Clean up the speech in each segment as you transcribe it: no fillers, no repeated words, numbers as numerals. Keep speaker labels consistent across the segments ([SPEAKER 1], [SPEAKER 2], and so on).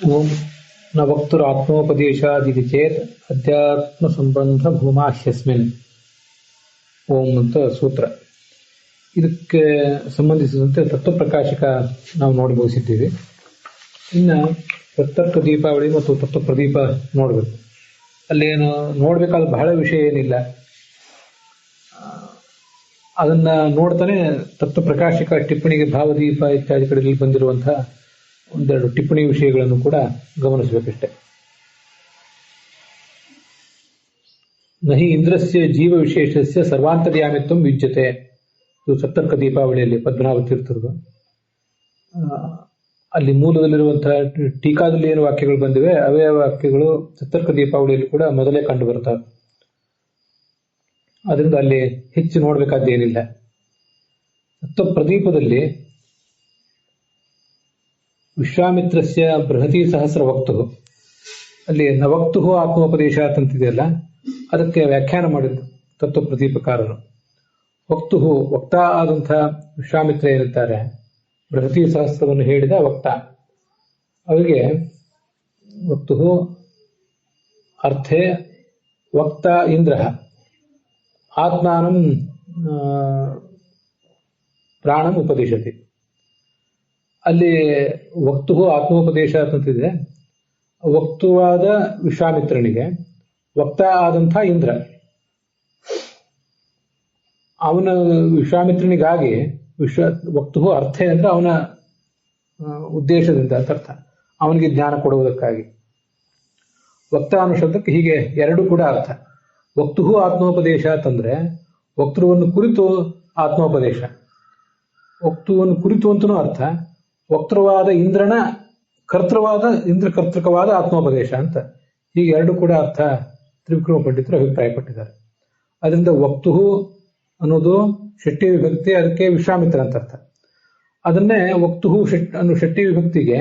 [SPEAKER 1] ಓಂ ನ ವಕ್ತುರಾತ್ಮೋಪದೇಶಾದಿತಿ ಚೇತ್ ಅಧ್ಯಾತ್ಮ ಸಂಬಂಧ ಭೂಮಾಹ್ಯಸ್ಮಿನ್ ಓಂ ಅಂತ ಸೂತ್ರ. ಇದಕ್ಕೆ ಸಂಬಂಧಿಸಿದಂತೆ ತತ್ವಪ್ರಕಾಶಕ ನಾವು ನೋಡಿ ಮುಗಿಸಿದ್ದೀವಿ. ಇನ್ನು ತತ್ತರ್ಕ ದೀಪಾವಳಿ ಮತ್ತು ತತ್ವ ಪ್ರದೀಪ ನೋಡಬೇಕು. ಅಲ್ಲೇನು ನೋಡಬೇಕಾದ ಬಹಳ ವಿಷಯ ಏನಿಲ್ಲ, ಅದನ್ನ ನೋಡ್ತಾನೆ ತತ್ವಪ್ರಕಾಶಕ ಟಿಪ್ಪಣಿಗೆ ಭಾವದೀಪ ಇತ್ಯಾದಿ ಕಡೆಗಳಲ್ಲಿ ಬಂದಿರುವಂತಹ ಒಂದೆರಡು ಟಿಪ್ಪಣಿ ವಿಷಯಗಳನ್ನು ಕೂಡ ಗಮನಿಸಬೇಕಷ್ಟೆ. ನಹಿ ಇಂದ್ರಸ್ಯ ಜೀವ ವಿಶೇಷಸ್ಯ ಸರ್ವಾಂತರ್ಯಾಮಿತ್ವಂ ವಿದ್ಯತೆ. ಇದು ಸತ್ತರ್ಕ ದೀಪಾವಳಿಯಲ್ಲಿ ಪದ್ಮನಾಭ ತೀರ್ಥರದು. ಅಲ್ಲಿ ಮೂಲದಲ್ಲಿರುವಂತಹ ಟೀಕಾದಲ್ಲಿ ಏನು ವಾಕ್ಯಗಳು ಬಂದಿವೆ ಅವೇ ವಾಕ್ಯಗಳು ಸತ್ತರ್ಕ ದೀಪಾವಳಿಯಲ್ಲಿ ಕೂಡ ಮೊದಲೇ ಕಂಡು ಬರ್ತವೆ. ಅದರಿಂದ ಅಲ್ಲಿ ಹೆಚ್ಚು ನೋಡಬೇಕಾದ್ದೇನಿಲ್ಲ. ತತ್ವ ಪ್ರದೀಪದಲ್ಲಿ ವಿಶ್ವಾಮಿತ್ರಸ್ಯ ಬೃಹತಿ ಸಹಸ್ರ ವಕ್ತು, ಅಲ್ಲಿ ನವಕ್ತು ಆತ್ಮೋಪದೇಶ ಅಂತಿದೆಯಲ್ಲ, ಅದಕ್ಕೆ ವ್ಯಾಖ್ಯಾನ ಮಾಡಿದ್ದು ತತ್ವ ಪ್ರದೀಪಕಾರರು. ವಕ್ತು ವಕ್ತ ಆದಂಥ ವಿಶ್ವಾಮಿತ್ರ ಏನಿದ್ದಾರೆ, ಬೃಹತಿ ಸಹಸ್ರವನ್ನು ಹೇಳಿದ ವಕ್ತ, ಅವರಿಗೆ ವಕ್ತು ಅರ್ಥೇ ವಕ್ತ ಇಂದ್ರ ಆತ್ಮಾನಂ ಪ್ರಾಣಂ ಉಪದೇಶತಿ. ಅಲ್ಲಿ ವಕ್ತು ಆತ್ಮೋಪದೇಶ ಅಂತಿದೆ. ವಕ್ತುವಾದ ವಿಶ್ವಾಮಿತ್ರನಿಗೆ ವಕ್ತ ಆದಂಥ ಇಂದ್ರ, ಅವನ ವಿಶ್ವಾಮಿತ್ರನಿಗಾಗಿ ವಕ್ತು ಅರ್ಥ ಅಂದ್ರೆ ಅವನ ಉದ್ದೇಶದಿಂದ ಅರ್ಥ, ಅವನಿಗೆ ಜ್ಞಾನ ಕೊಡುವುದಕ್ಕಾಗಿ. ವಕ್ತ ಅನ್ನೋ ಶಬ್ದಕ್ಕೆ ಹೀಗೆ ಎರಡು ಕೂಡ ಅರ್ಥ. ವಕ್ತು ಆತ್ಮೋಪದೇಶ ಅಂತಂದ್ರೆ ವಕ್ತೃವನ್ನು ಕುರಿತು ಆತ್ಮೋಪದೇಶ, ವಕ್ತುವನ್ನು ಕುರಿತು ಅಂತನೂ ಅರ್ಥ. ವಕ್ತೃವಾದ ಇಂದ್ರನ ಕರ್ತೃವಾದ ಇಂದ್ರ ಕರ್ತೃಕವಾದ ಆತ್ಮೋಪದೇಶ ಅಂತ, ಹೀಗೆ ಎರಡು ಕೂಡ ಅರ್ಥ ತ್ರಿವಿಕ್ರಮ ಪಂಡಿತರು ಅಭಿಪ್ರಾಯಪಟ್ಟಿದ್ದಾರೆ. ಅದರಿಂದ ವಕ್ತು ಅನ್ನೋದು ಷಷ್ಠಿ ವಿಭಕ್ತಿ, ಅದಕ್ಕೆ ವಿಶ್ವಾಮಿತ್ರ ಅಂತ ಅರ್ಥ. ಅದನ್ನೇ ವಕ್ತು ಅನ್ನೋ ಷಷ್ಠಿ ವಿಭಕ್ತಿಗೆ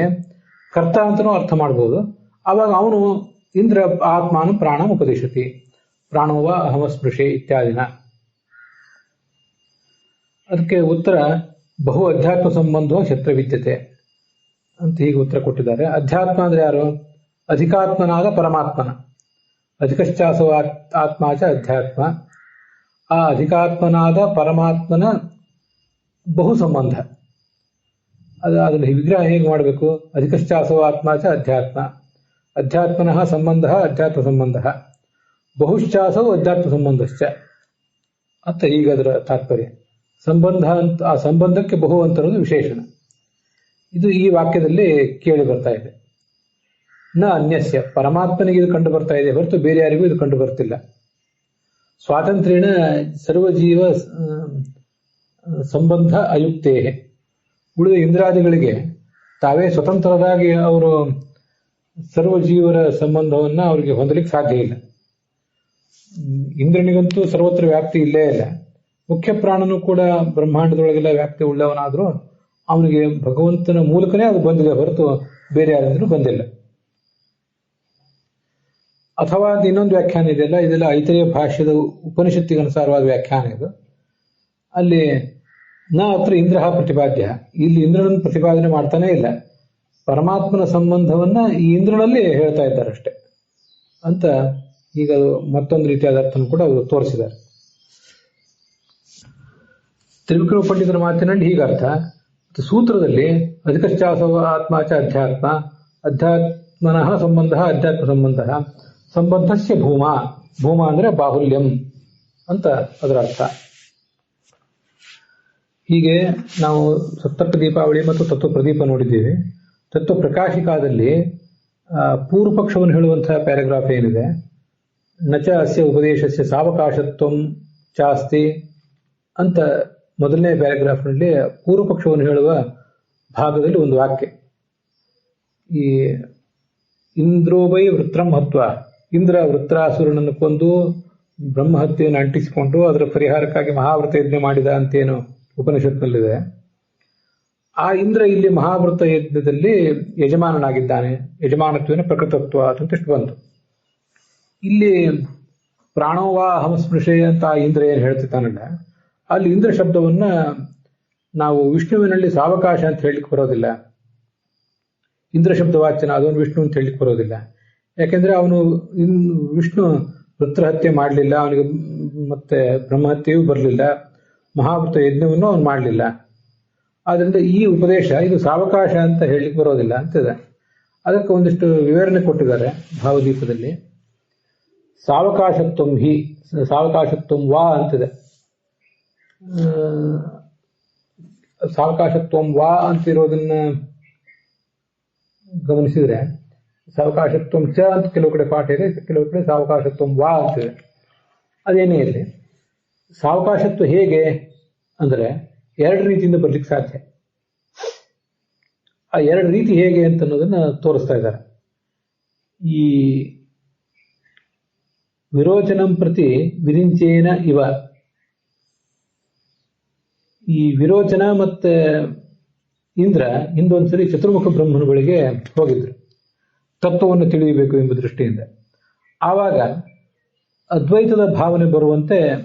[SPEAKER 1] ಕರ್ತ ಅಂತನೂ ಅರ್ಥ ಮಾಡ್ಬೋದು. ಆವಾಗ ಅವನು ಇಂದ್ರ ಆತ್ಮಾನು ಪ್ರಾಣ ಉಪದೇಶತಿ, ಪ್ರಾಣೋವ ಅಹಮಸ್ಪೃಶೆ ಇತ್ಯಾದಿನ. ಅದಕ್ಕೆ ಉತ್ತರ ಬಹು ಅಧ್ಯಾತ್ಮ ಸಂಬಂಧ ಕ್ಷೇತ್ರ ವಿದ್ಯತೆ ಅಂತ ಹೀಗೆ ಉತ್ತರ ಕೊಟ್ಟಿದ್ದಾರೆ. ಅಧ್ಯಾತ್ಮ ಅಂದ್ರೆ ಯಾರು? ಅಧಿಕಾತ್ಮನಾದ ಪರಮಾತ್ಮನ. ಅಧಿಕಶ್ಚಾಸೋ ಆತ್ಮಾಚ ಅಧ್ಯಾತ್ಮ. ಆ ಅಧಿಕಾತ್ಮನಾದ ಪರಮಾತ್ಮನ ಬಹು ಸಂಬಂಧ. ಅದನ್ನು ವಿಗ್ರಹ ಹೇಗೆ ಮಾಡಬೇಕು? ಅಧಿಕಶ್ಚಾಸೋ ಆತ್ಮಾಚ ಅಧ್ಯಾತ್ಮ, ಅಧ್ಯಾತ್ಮನಃ ಸಂಬಂಧ ಅಧ್ಯಾತ್ಮ ಸಂಬಂಧ, ಬಹುಶ್ಚಾಸೋ ಅಧ್ಯಾತ್ಮ ಸಂಬಂಧಶ್ಚ ಅಂತ ಈಗ ಅದರ ತಾತ್ಪರ್ಯ. ಸಂಬಂಧ ಅಂತ, ಆ ಸಂಬಂಧಕ್ಕೆ ಬಹು ಅಂತರೋದು ವಿಶೇಷಣ. ಇದು ಈ ವಾಕ್ಯದಲ್ಲಿ ಕೇಳಿ ಬರ್ತಾ ಇದೆ. ನ ಅನ್ಯಸ್ಯ, ಪರಮಾತ್ಮನಿಗೆ ಇದು ಕಂಡು ಬರ್ತಾ ಇದೆ ಹೊರತು ಬೇರೆ ಯಾರಿಗೂ ಇದು ಕಂಡು ಬರ್ತಿಲ್ಲ. ಸ್ವಾತಂತ್ರ್ಯನ ಸರ್ವಜೀವ ಸಂಬಂಧ ಅಯುಕ್ತೇ, ಉಳಿದ ಇಂದ್ರಾದಿಗಳಿಗೆ ತಾವೇ ಸ್ವತಂತ್ರರಾಗಿ ಅವರು ಸರ್ವಜೀವರ ಸಂಬಂಧವನ್ನ ಅವರಿಗೆ ಹೊಂದಲಿಕ್ಕೆ ಸಾಧ್ಯ ಇಲ್ಲ. ಇಂದ್ರನಿಗಂತೂ ಸರ್ವತ್ರ ವ್ಯಾಪ್ತಿ ಇಲ್ಲೇ ಇಲ್ಲ. ಮುಖ್ಯ ಪ್ರಾಣನು ಕೂಡ ಬ್ರಹ್ಮಾಂಡದೊಳಗೆಲ್ಲ ವ್ಯಾಪ್ತಿ ಉಳ್ಳವನಾದ್ರೂ ಅವನಿಗೆ ಭಗವಂತನ ಮೂಲಕನೇ ಅದು ಬಂದಿದೆ ಹೊರತು ಬೇರೆ ಯಾರಿಂದಲೂ ಬಂದಿಲ್ಲ. ಅಥವಾ ಇನ್ನೊಂದು ವ್ಯಾಖ್ಯಾನ ಇದೆಯಲ್ಲ, ಇದೆಲ್ಲ ಐತರೇಯ ಭಾಷ್ಯದ ಉಪನಿಷತ್ತಿಗೆ ಅನುಸಾರವಾದ ವ್ಯಾಖ್ಯಾನ ಇದು. ಅಲ್ಲಿ ನ ಅತ್ರ ಇಂದ್ರ ಪ್ರತಿಪಾದ್ಯ, ಇಲ್ಲಿ ಇಂದ್ರನನ್ನು ಪ್ರತಿಪಾದನೆ ಮಾಡ್ತಾನೇ ಇಲ್ಲ, ಪರಮಾತ್ಮನ ಸಂಬಂಧವನ್ನ ಈ ಇಂದ್ರನಲ್ಲಿ ಹೇಳ್ತಾ ಇದ್ದಾರೆ ಅಷ್ಟೆ ಅಂತ ಈಗ ಮತ್ತೊಂದು ರೀತಿಯಾದ ಅರ್ಥನ ಕೂಡ ಅವರು ತೋರಿಸಿದ್ದಾರೆ. ತ್ರಿವಿಕ್ರಮ ಪಂಡಿತರ ಮಾತಿನಲ್ಲಿ ಹೀಗರ್ಥ. ಸೂತ್ರದಲ್ಲಿ ಅಧಿಕಶ್ಚಾಸವ ಆತ್ಮಾಚ ಅಧ್ಯಾತ್ಮ, ಅಧ್ಯಾತ್ಮನಃ ಸಂಬಂಧ ಅಧ್ಯಾತ್ಮ ಸಂಬಂಧ, ಸಂಬಂಧಸ್ಯ ಭೂಮಾ, ಭೂಮಾ ಅಂದ್ರೆ ಬಾಹುಲ್ಯಂ ಅಂತ ಅದರ ಅರ್ಥ. ಹೀಗೆ ನಾವು ಸತ್ತರ್ಕ ದೀಪಾವಳಿ ಮತ್ತು ತತ್ವ ಪ್ರದೀಪ ನೋಡಿದ್ದೀವಿ. ತತ್ವ ಪ್ರಕಾಶಿಕಾದಲ್ಲಿ ಪೂರ್ವ ಪಕ್ಷವನ್ನು ಹೇಳುವಂತಹ ಪ್ಯಾರಾಗ್ರಾಫ್ ಏನಿದೆ, ನಚ ಅಸ್ಯ ಉಪದೇಶಸ್ಯ ಸಾವಕಾಶತ್ವಂ ಚಾಸ್ತಿ ಅಂತ ಮೊದಲನೇ ಪ್ಯಾರಾಗ್ರಾಫ್ನಲ್ಲಿ ಪೂರ್ವ ಪಕ್ಷವನ್ನು ಹೇಳುವ ಭಾಗದಲ್ಲಿ ಒಂದು ವಾಕ್ಯ, ಈ ಇಂದ್ರೋಬೈ ವೃತ್ರಂ ಹತ್ವ, ಇಂದ್ರ ವೃತ್ರಾಸುರನನ್ನು ಕೊಂದು ಬ್ರಹ್ಮಹತ್ಯೆಯನ್ನು ಅಂಟಿಸಿಕೊಂಡು ಅದರ ಪರಿಹಾರಕ್ಕಾಗಿ ಮಹಾವ್ರತ ಯಜ್ಞ ಮಾಡಿದ ಅಂತೇನು ಉಪನಿಷತ್ನಲ್ಲಿದೆ. ಆ ಇಂದ್ರ ಇಲ್ಲಿ ಮಹಾವ್ರತ ಯಜ್ಞದಲ್ಲಿ ಯಜಮಾನನಾಗಿದ್ದಾನೆ, ಯಜಮಾನತ್ವೇನ ಪ್ರಕೃತತ್ವ ಅಂತಿಷ್ಟು ಬಂತು. ಇಲ್ಲಿ ಪ್ರಾಣೋವಾ ಅಹಮಸ್ಪೃಶೆ ಅಂತ ಇಂದ್ರ ಏನು ಹೇಳ್ತಿದ್ದಾನಲ್ಲ, ಅಲ್ಲಿ ಇಂದ್ರ ಶಬ್ದವನ್ನ ನಾವು ವಿಷ್ಣುವಿನಲ್ಲಿ ಸಾವಕಾಶ ಅಂತ ಹೇಳಲಿಕ್ಕೆ ಬರೋದಿಲ್ಲ. ಇಂದ್ರ ಶಬ್ದವಾಚನ ಅದನ್ನು ವಿಷ್ಣು ಅಂತ ಹೇಳಲಿಕ್ಕೆ ಬರೋದಿಲ್ಲ. ಯಾಕೆಂದ್ರೆ ಅವನು ವಿಷ್ಣು ವೃತ್ರಹತ್ಯೆ ಮಾಡಲಿಲ್ಲ, ಅವನಿಗೆ ಮತ್ತೆ ಬ್ರಹ್ಮಹತ್ಯೆಯೂ ಬರಲಿಲ್ಲ, ಮಹಾವೃತ ಯಜ್ಞವನ್ನು ಅವನು ಮಾಡಲಿಲ್ಲ. ಆದ್ರಿಂದ ಈ ಉಪದೇಶ ಇದು ಸಾವಕಾಶ ಅಂತ ಹೇಳಲಿಕ್ಕೆ ಬರೋದಿಲ್ಲ ಅಂತಿದೆ. ಅದಕ್ಕೆ ಒಂದಿಷ್ಟು ವಿವರಣೆ ಕೊಟ್ಟಿದ್ದಾರೆ ಭಾವದೀಪದಲ್ಲಿ. ಸಾವಕಾಶತ್ವಂ ಹಿ, ಸಾವಕಾಶತ್ವಂ ವಾ ಅಂತಿದೆ. ಸಾವಕಾಶತ್ವಂ ವಾ ಅಂತಿರೋದನ್ನ ಗಮನಿಸಿದ್ರೆ ಸಾವಕಾಶತ್ವಂ ಚ ಅಂತ ಕೆಲವು ಕಡೆ ಪಾಠ ಇದೆ, ಕೆಲವು ಕಡೆ ಸಾವಕಾಶತ್ವಂ ವಾ ಅಂತಿದೆ. ಅದೇನೇ ಇರಲಿ, ಸಾವಕಾಶತ್ವ ಹೇಗೆ ಅಂದ್ರೆ ಎರಡು ರೀತಿಯಿಂದ ಬರ್ಲಿಕ್ಕೆ ಸಾಧ್ಯ. ಆ ಎರಡು ರೀತಿ ಹೇಗೆ ಅಂತ ಅನ್ನೋದನ್ನ ತೋರಿಸ್ತಾ ಇದ್ದಾರೆ. ಈ ವಿರೋಚನಂ ಪ್ರತಿ ವಿರಿಂಚೇನ ಇವ, ಈ ವಿರೋಚನ ಮತ್ತೆ ಇಂದ್ರ ಹಿಂದೊಂದ್ಸರಿ ಚತುರ್ಮುಖ ಬ್ರಹ್ಮನ ಬಳಿಗೆ ಹೋಗಿದ್ರು ತತ್ವವನ್ನು ತಿಳಿಯಬೇಕು ಎಂಬ ದೃಷ್ಟಿಯಿಂದ. ಆವಾಗ ಅದ್ವೈತದ ಭಾವನೆ ಬರುವಂತೆ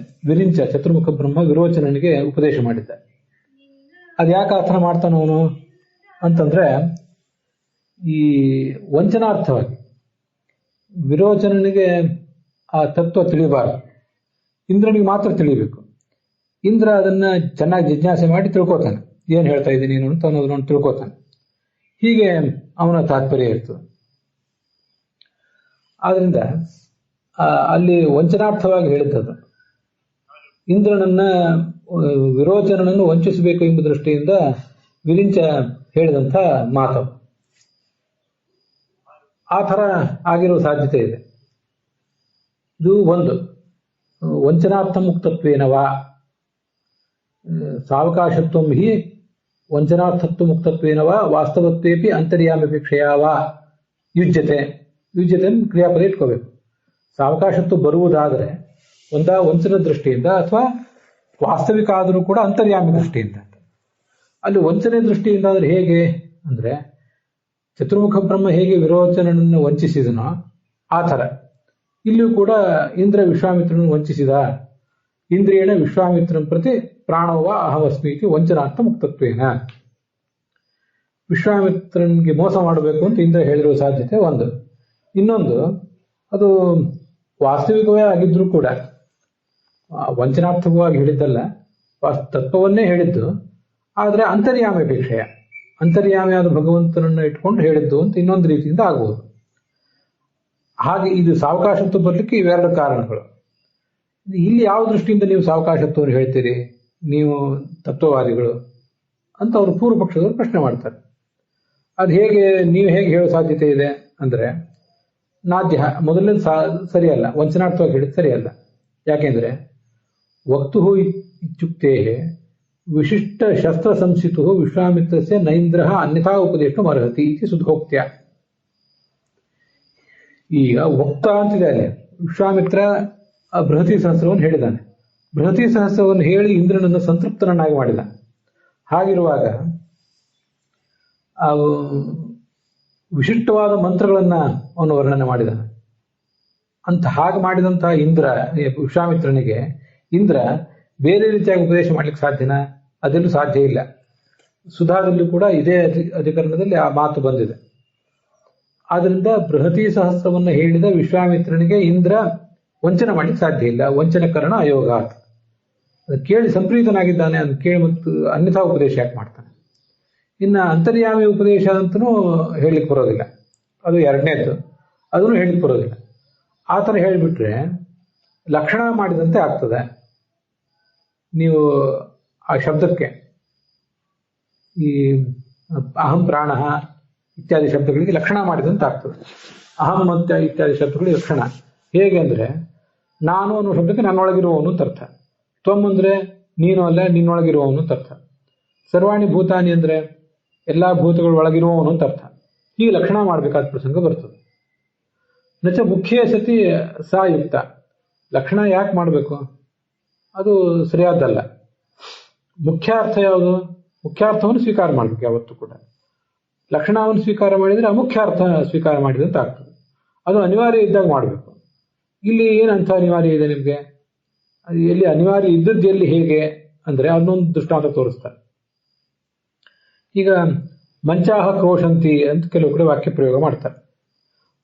[SPEAKER 1] ವಿರಿಂಚ ಚತುರ್ಮುಖ ಬ್ರಹ್ಮ ವಿರೋಚನನಿಗೆ ಉಪದೇಶ ಮಾಡಿದ್ದ. ಅದ್ಯಾಕೆ ಆತನ ಮಾಡ್ತಾನವನು ಅಂತಂದ್ರೆ, ಈ ವಂಚನಾರ್ಥವಾಗಿ ವಿರೋಚನನಿಗೆ ಆ ತತ್ವ ತಿಳಿಬಾರದು, ಇಂದ್ರನಿಗೆ ಮಾತ್ರ ತಿಳಿಬೇಕು. ಇಂದ್ರ ಅದನ್ನ ಚೆನ್ನಾಗಿ ಜಿಜ್ಞಾಸೆ ಮಾಡಿ ತಿಳ್ಕೊತಾನೆ, ಏನ್ ಹೇಳ್ತಾ ಇದ್ದೀನಿ ನೀನು ಅಂತ ಅನ್ನೋದನ್ನು ತಿಳ್ಕೊತಾನೆ. ಹೀಗೆ ಅವನ ತಾತ್ಪರ್ಯ ಇರ್ತದೆ. ಆದ್ರಿಂದ ಅಲ್ಲಿ ವಂಚನಾರ್ಥವಾಗಿ ಹೇಳಿದ್ದದು. ಇಂದ್ರನನ್ನ ವಿರೋಚನನನ್ನು ವಂಚಿಸಬೇಕು ಎಂಬ ದೃಷ್ಟಿಯಿಂದ ವಿರಿಂಚ ಹೇಳಿದಂಥ ಮಾತು. ಆ ಥರ ಆಗಿರುವ ಸಾಧ್ಯತೆ ಇದೆ. ಇದು ಒಂದು ವಂಚನಾರ್ಥ ಮುಕ್ತತ್ವೇನವಾ, ಸಾವಕಾಶತ್ವಂ ಹಿ ವಂಚನಾರ್ಥತ್ವ ಮುಕ್ತತ್ವೇನವಾ ವಾಸ್ತವತ್ವೇಪಿ ಅಂತರ್ಯಾಮಪೇಕ್ಷೆಯಾವಾ ಯುಜ್ಯತೆ. ಯುಜ್ಯತೆ ಕ್ರಿಯಾಪದ ಇಟ್ಕೋಬೇಕು. ಸಾವಕಾಶತ್ವ ಬರುವುದಾದರೆ ಒಂದಾ ವಂಚನ ದೃಷ್ಟಿಯಿಂದ ಅಥವಾ ವಾಸ್ತವಿಕ ಆದರೂ ಕೂಡ ಅಂತರ್ಯಾಮಿ ದೃಷ್ಟಿಯಿಂದ. ಅಲ್ಲಿ ವಂಚನೆ ದೃಷ್ಟಿಯಿಂದ ಆದ್ರೆ ಹೇಗೆ ಅಂದ್ರೆ, ಚತುರ್ಮುಖ ಬ್ರಹ್ಮ ಹೇಗೆ ವಿರೋಚನನನ್ನು ವಂಚಿಸಿದನೋ ಆ ಥರ ಇಲ್ಲಿಯೂ ಕೂಡ ಇಂದ್ರ ವಿಶ್ವಾಮಿತ್ರನನ್ನು ವಂಚಿಸಿದ. ಇಂದ್ರಿಯಣ ವಿಶ್ವಾಮಿತ್ರನ ಪ್ರತಿ ಪ್ರಾಣವ ಅಹಮಸ್ಮೀತಿ ವಂಚನಾರ್ಥ ಮುಕ್ತತ್ವೇನ. ವಿಶ್ವಾಮಿತ್ರನಿಗೆ ಮೋಸ ಮಾಡಬೇಕು ಅಂತ ಇಂದ್ರ ಹೇಳಿರುವ ಸಾಧ್ಯತೆ ಒಂದು. ಇನ್ನೊಂದು, ಅದು ವಾಸ್ತವಿಕವೇ ಆಗಿದ್ರೂ ಕೂಡ ವಂಚನಾರ್ಥಕವಾಗಿ ಹೇಳಿದ್ದಲ್ಲ, ತತ್ವವನ್ನೇ ಹೇಳಿದ್ದು. ಆದರೆ ಅಂತರ್ಯಾಮಿ ಅಪೇಕ್ಷೆಯ, ಅಂತರ್ಯಾಮಿಯಾದ ಭಗವಂತನನ್ನು ಇಟ್ಕೊಂಡು ಹೇಳಿದ್ದು ಅಂತ ಇನ್ನೊಂದು ರೀತಿಯಿಂದ ಆಗ್ಬೋದು. ಹಾಗೆ ಇದು ಸಾವಕಾಶತ್ವ ಬರಲಿಕ್ಕೆ ಇವೆರಡು ಕಾರಣಗಳು. ಇಲ್ಲಿ ಯಾವ ದೃಷ್ಟಿಯಿಂದ ನೀವು ಸಾವಕಾಶತ್ವವನ್ನು ಹೇಳ್ತೀರಿ ನೀವು ತತ್ವವಾದಿಗಳು ಅಂತ ಅವರು ಪೂರ್ವ ಪಕ್ಷದವರು ಪ್ರಶ್ನೆ ಮಾಡ್ತಾರೆ. ಅದು ಹೇಗೆ, ನೀವು ಹೇಗೆ ಹೇಳೋ ಸಾಧ್ಯತೆ ಇದೆ ಅಂದ್ರೆ, ನಾದ್ಯ ಮೊದಲನೇ ಸರಿಯಲ್ಲ, ವಂಚನಾರ್ಥವಾಗಿ ಹೇಳಿದ್ ಸರಿಯಲ್ಲ. ಯಾಕೆಂದ್ರೆ ವಕ್ತು ಇತ್ಯುಕ್ತೇ ವಿಶಿಷ್ಟ ಶಸ್ತ್ರ ಸಂಸ್ಥಿತು ವಿಶ್ವಾಮಿತ್ರಸ್ಯ ನೈಂದ್ರ ಅನ್ಯಥಾ ಉಪದೇಶ ಅರ್ಹತಿ ಇತಿ ಸುಧೋಕ್ತ್ಯ. ಈಗ ವಕ್ತ ಅಂತಿದೆ ಅಲ್ಲಿ, ವಿಶ್ವಾಮಿತ್ರ ಬೃಹತಿ ಸಹಸ್ರವನ್ನು ಹೇಳಿದ್ದಾನೆ. ಬೃಹತಿ ಸಹಸ್ರವನ್ನು ಹೇಳಿ ಇಂದ್ರನನ್ನು ಸಂತೃಪ್ತನನ್ನಾಗಿ ಮಾಡಿದ. ಹಾಗಿರುವಾಗ ವಿಶಿಷ್ಟವಾದ ಮಂತ್ರಗಳನ್ನ ಅವನು ವರ್ಣನೆ ಮಾಡಿದಾನೆ. ಅಂತ ಹಾಗೆ ಮಾಡಿದಂತಹ ಇಂದ್ರ ವಿಶ್ವಾಮಿತ್ರನಿಗೆ ಇಂದ್ರ ಬೇರೆ ರೀತಿಯಾಗಿ ಉಪದೇಶ ಮಾಡ್ಲಿಕ್ಕೆ ಸಾಧ್ಯನಾ? ಅದೆಲ್ಲೂ ಸಾಧ್ಯ ಇಲ್ಲ. ಸುಧಾದಲ್ಲೂ ಕೂಡ ಇದೇ ಅಧಿಕರಣದಲ್ಲಿ ಆ ಮಾತು ಬಂದಿದೆ. ಆದ್ರಿಂದ ಬೃಹತಿ ಸಹಸ್ರವನ್ನು ಹೇಳಿದ ವಿಶ್ವಾಮಿತ್ರನಿಗೆ ಇಂದ್ರ ವಂಚನೆ ಮಾಡ್ಲಿಕ್ಕೆ ಸಾಧ್ಯ ಇಲ್ಲ. ವಂಚನಕರಣ ಅಯೋಗಾತ್. ಕೇಳಿ ಸಂಪ್ರೀತನಾಗಿದ್ದಾನೆ, ಅದು ಕೇಳಿ ಮತ್ತು ಅನ್ಯಥಾ ಉಪದೇಶ ಯಾಕೆ ಮಾಡ್ತಾನೆ? ಇನ್ನು ಅಂತರ್ಯಾಮಿ ಉಪದೇಶ ಅಂತನೂ ಹೇಳಲಿಕ್ಕೆ ಬರೋದಿಲ್ಲ, ಅದು ಎರಡನೇದ್ದು, ಅದನ್ನು ಹೇಳಲಿಕ್ಕೆ ಬರೋದಿಲ್ಲ. ಆ ಥರ ಹೇಳಿಬಿಟ್ರೆ ಲಕ್ಷಣ ಮಾಡಿದಂತೆ ಆಗ್ತದೆ. ನೀವು ಆ ಶಬ್ದಕ್ಕೆ ಈ ಅಹಂ ಪ್ರಾಣ ಇತ್ಯಾದಿ ಶಬ್ದಗಳಿಗೆ ಲಕ್ಷಣ ಮಾಡಿದಂತೆ ಆಗ್ತದೆ. ಅಹಂ ಮತ್ತು ಇತ್ಯಾದಿ ಶಬ್ದಗಳಿಗೆ ಲಕ್ಷಣ ಹೇಗೆ ಅಂದ್ರೆ, ನಾನು ಅನ್ನೋ ಶಬ್ದಕ್ಕೆ ನನ್ನೊಳಗಿರುವವನು ಅಂತ ಅರ್ಥ. ತ್ವಂ ಅಂದ್ರೆ ನೀನು ಅಲ್ಲ, ನಿನ್ನೊಳಗಿರುವವನು ಅಂತ ಅರ್ಥ. ಸರ್ವಾಣಿ ಭೂತಾನಿ ಅಂದ್ರೆ ಎಲ್ಲಾ ಭೂತಗಳ ಒಳಗಿರುವವನು ಅಂತ ಅರ್ಥ. ಹೀಗೆ ಲಕ್ಷಣ ಮಾಡಬೇಕಾದ ಪ್ರಸಂಗ ಬರ್ತದೆ. ನಚ ಮುಖ್ಯ ಸತಿ ಸಾಯುಕ್ತ. ಲಕ್ಷಣ ಯಾಕೆ ಮಾಡಬೇಕು? ಅದು ಸರಿಯಾದಲ್ಲ. ಮುಖ್ಯಾರ್ಥ ಯಾವುದು? ಮುಖ್ಯಾರ್ಥವನ್ನು ಸ್ವೀಕಾರ ಮಾಡಬೇಕು ಯಾವತ್ತೂ ಕೂಡ. ಲಕ್ಷಣವನ್ನು ಸ್ವೀಕಾರ ಮಾಡಿದರೆ ಅಮುಖ್ಯಾರ್ಥ ಸ್ವೀಕಾರ ಮಾಡಿದಂತ ಆಗ್ತದೆ. ಅದು ಅನಿವಾರ್ಯ ಇದ್ದಾಗ ಮಾಡಬೇಕು. ಇಲ್ಲಿ ಏನಂತ ಅನಿವಾರ್ಯ ಇದೆ ನಿಮಗೆ? ಅದು ಎಲ್ಲಿ ಅನಿವಾರ್ಯ ಇದ್ದದ್ದು ಎಲ್ಲಿ ಹೇಗೆ ಅಂದ್ರೆ ಅದನ್ನೊಂದು ದೃಷ್ಟಾಂತ ತೋರಿಸ್ತಾರೆ. ಈಗ ಮಂಚಾಹ ಕ್ರೋಶಂತಿ ಅಂತ ಕೆಲವು ಕಡೆ ವಾಕ್ಯ ಪ್ರಯೋಗ ಮಾಡ್ತಾರೆ.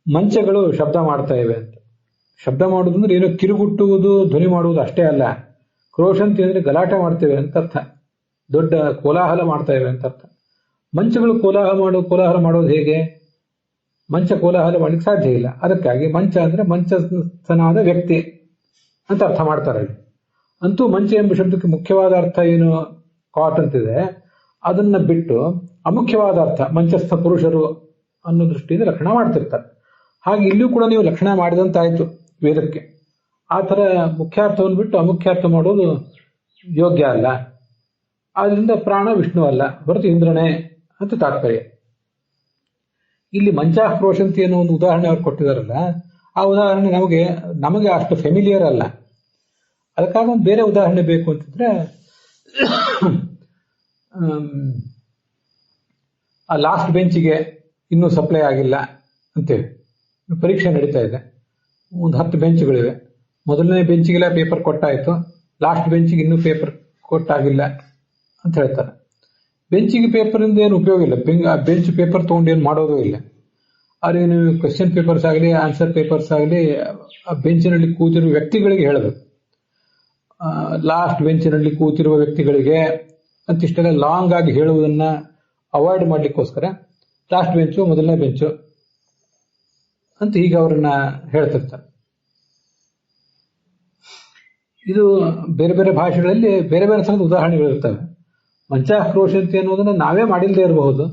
[SPEAKER 1] ಮಂಚಗಳು ಶಬ್ದ ಮಾಡ್ತಾ ಇವೆ ಅಂತ. ಶಬ್ದ ಮಾಡುವುದು ಅಂದ್ರೆ ಏನೋ ಕಿರುಗುಟ್ಟುವುದು, ಧ್ವನಿ ಮಾಡುವುದು ಅಷ್ಟೇ ಅಲ್ಲ. ಕ್ರೋಶಂತಿ ಅಂದ್ರೆ ಗಲಾಟೆ ಮಾಡ್ತೇವೆ ಅಂತ ಅರ್ಥ, ದೊಡ್ಡ ಕೋಲಾಹಲ ಮಾಡ್ತಾ ಇವೆ ಅಂತ ಅರ್ಥ. ಮಂಚಗಳು ಕೋಲಾಹಲ ಮಾಡೋದು ಹೇಗೆ? ಮಂಚ ಕೋಲಾಹಲ ಮಾಡ್ಲಿಕ್ಕೆ ಸಾಧ್ಯ ಇಲ್ಲ. ಅದಕ್ಕಾಗಿ ಮಂಚ ಅಂದ್ರೆ ಮಂಚಸ್ಥನಾದ ವ್ಯಕ್ತಿ ಅಂತ ಅರ್ಥ ಮಾಡ್ತಾರೆ. ಅಂತೂ ಮಂಚ ಎಂಬ ಶಬ್ದಕ್ಕೆ ಮುಖ್ಯವಾದ ಅರ್ಥ ಏನು ಕಾಟ್ ಅಂತಿದೆ, ಅದನ್ನ ಬಿಟ್ಟು ಅಮುಖ್ಯವಾದ ಅರ್ಥ ಮಂಚಸ್ಥ ಪುರುಷರು ಅನ್ನೋ ದೃಷ್ಟಿಯಿಂದ ಲಕ್ಷಣ ಮಾಡ್ತಿರ್ತಾರೆ. ಹಾಗೆ ಇಲ್ಲೂ ಕೂಡ ನೀವು ಲಕ್ಷಣ ಮಾಡಿದಂತಾಯ್ತು ವೇದಕ್ಕೆ. ಆ ಥರ ಮುಖ್ಯಾರ್ಥವನ್ನು ಬಿಟ್ಟು ಅಮುಖ್ಯಾರ್ಥ ಮಾಡೋದು ಯೋಗ್ಯ ಅಲ್ಲ. ಆದ್ರಿಂದ ಪ್ರಾಣ ವಿಷ್ಣು ಅಲ್ಲ, ಹೊರತು ಇಂದ್ರನೇ ಅಂತ ತಾತ್ಪರ್ಯ. ಇಲ್ಲಿ ಮಂಚಾಕ್ರೋಶಂತಿ ಅನ್ನೋ ಒಂದು ಉದಾಹರಣೆ ಅವ್ರು ಕೊಟ್ಟಿದಾರಲ್ಲ, ಆ ಉದಾಹರಣೆ ನಮಗೆ ಅಷ್ಟು ಫೆಮಿಲಿಯರ್ ಅಲ್ಲ. ಅದಕ್ಕಾಗಿ ಒಂದು ಬೇರೆ ಉದಾಹರಣೆ ಬೇಕು ಅಂತಂದ್ರೆ, ಆ ಲಾಸ್ಟ್ ಬೆಂಚಿಗೆ ಇನ್ನೂ ಸಪ್ಲೈ ಆಗಿಲ್ಲ ಅಂತೇಳಿ ಪರೀಕ್ಷೆ ನಡೀತಾ ಇದೆ. ಒಂದು 10 ಬೆಂಚ್ಗಳಿವೆ. ಮೊದಲನೇ ಬೆಂಚಿಗೆಲ್ಲ ಪೇಪರ್ ಕೊಟ್ಟಾಯ್ತು, ಲಾಸ್ಟ್ ಬೆಂಚಿಗೆ ಇನ್ನೂ ಪೇಪರ್ ಕೊಟ್ಟಾಗಿಲ್ಲ ಅಂತ ಹೇಳ್ತಾರೆ. ಬೆಂಚಿಗೆ ಪೇಪರಿಂದ ಏನು ಉಪಯೋಗ ಇಲ್ಲ, ಬೆಂಚ್ ಪೇಪರ್ ತೊಗೊಂಡು ಏನು ಮಾಡೋದು ಇಲ್ಲ. ಆದರೆ ನೀವು ಕ್ವೆಶ್ಚನ್ ಪೇಪರ್ಸ್ ಆಗಲಿ ಆನ್ಸರ್ ಪೇಪರ್ಸ್ ಆಗಲಿ ಆ ಬೆಂಚಿನಲ್ಲಿ ಕೂತಿರುವ ವ್ಯಕ್ತಿಗಳಿಗೆ ಹೇಳಬೇಕು. ಲಾಸ್ಟ್ ಬೆಂಚಿನಲ್ಲಿ ಕೂತಿರುವ ವ್ಯಕ್ತಿಗಳಿಗೆ ಅಂತಿಷ್ಟೆಲ್ಲ ಲಾಂಗ್ ಆಗಿ ಹೇಳುವುದನ್ನ ಅವಾಯ್ಡ್ ಮಾಡ್ಲಿಕ್ಕೋಸ್ಕರ ಲಾಸ್ಟ್ ಬೆಂಚು ಮೊದಲನೇ ಬೆಂಚು ಅಂತ ಹೀಗೆ ಅವರನ್ನ ಹೇಳ್ತಿರ್ತಾರೆ. ಇದು ಬೇರೆ ಬೇರೆ ಭಾಷೆಗಳಲ್ಲಿ ಬೇರೆ ಬೇರೆ ಥರದ ಉದಾಹರಣೆಗಳಿರ್ತವೆ. ಮಂಚಾಕ್ರೋಶಂತಿ ಅನ್ನೋದನ್ನ ನಾವೇ ಮಾಡಿಲ್ಲದೆ ಇರಬಹುದು,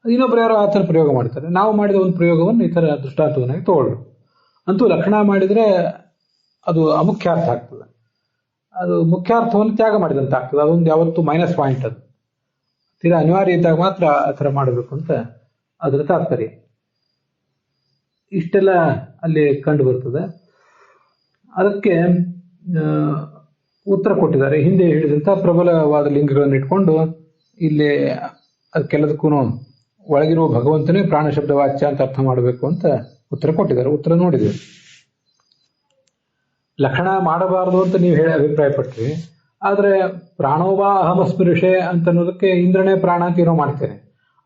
[SPEAKER 1] ಇನ್ನೊಬ್ರು ಯಾರೋ ಆ ಥರ ಪ್ರಯೋಗ ಮಾಡ್ತಾರೆ. ನಾವು ಮಾಡಿದ ಒಂದು ಪ್ರಯೋಗವನ್ನು ಈ ಥರ ದೃಷ್ಟಾಂತವನ್ನಾಗಿ ತಗೊಳ್ಬೇಕು. ಅಂತೂ ಲಕ್ಷಣ ಮಾಡಿದರೆ ಅದು ಅಮುಖ್ಯಾರ್ಥ ಆಗ್ತದೆ, ಅದು ಮುಖ್ಯಾರ್ಥವನ್ನು ತ್ಯಾಗ ಮಾಡಿದಂತ ಆಗ್ತದೆ. ಅದೊಂದು ಯಾವತ್ತು ಮೈನಸ್ ಪಾಯಿಂಟ್. ಅದು ತೀರಾ ಅನಿವಾರ್ಯ ಇದ್ದಾಗ ಮಾತ್ರ ಆ ಥರ ಮಾಡಬೇಕು ಅಂತ ಅದರ ತಾತ್ಪರ್ಯ. ಇಷ್ಟೆಲ್ಲ ಅಲ್ಲಿ ಕಂಡು ಬರ್ತದೆ. ಅದಕ್ಕೆ ಉತ್ತರ ಕೊಟ್ಟಿದ್ದಾರೆ. ಹಿಂದೆ ಹೇಳಿದಂಥ ಪ್ರಬಲವಾದ ಲಿಂಗಗಳನ್ನು ಇಟ್ಕೊಂಡು ಇಲ್ಲಿ ಅದಕ್ಕೆಲ್ಲದಕ್ಕೂ ಒಳಗಿರುವ ಭಗವಂತನೇ ಪ್ರಾಣ ಶಬ್ದ ವಾಚ್ಯ ಅಂತ ಅರ್ಥ ಮಾಡಬೇಕು ಅಂತ ಉತ್ತರ ಕೊಟ್ಟಿದ್ದಾರೆ. ಉತ್ತರ ನೋಡಿದೆ. ಲಕ್ಷಣ ಮಾಡಬಾರದು ಅಂತ ನೀವು ಹೇಳಿ ಅಭಿಪ್ರಾಯ ಪಡ್ತೀವಿ. ಆದರೆ ಪ್ರಾಣೋವಾ ಅಹಮಸ್ಪೃಶೆ ಅಂತ ಅನ್ನೋದಕ್ಕೆ ಇಂದ್ರನೇ ಪ್ರಾಣ ಅಂತ ಏನೋ ಮಾಡ್ತೇನೆ.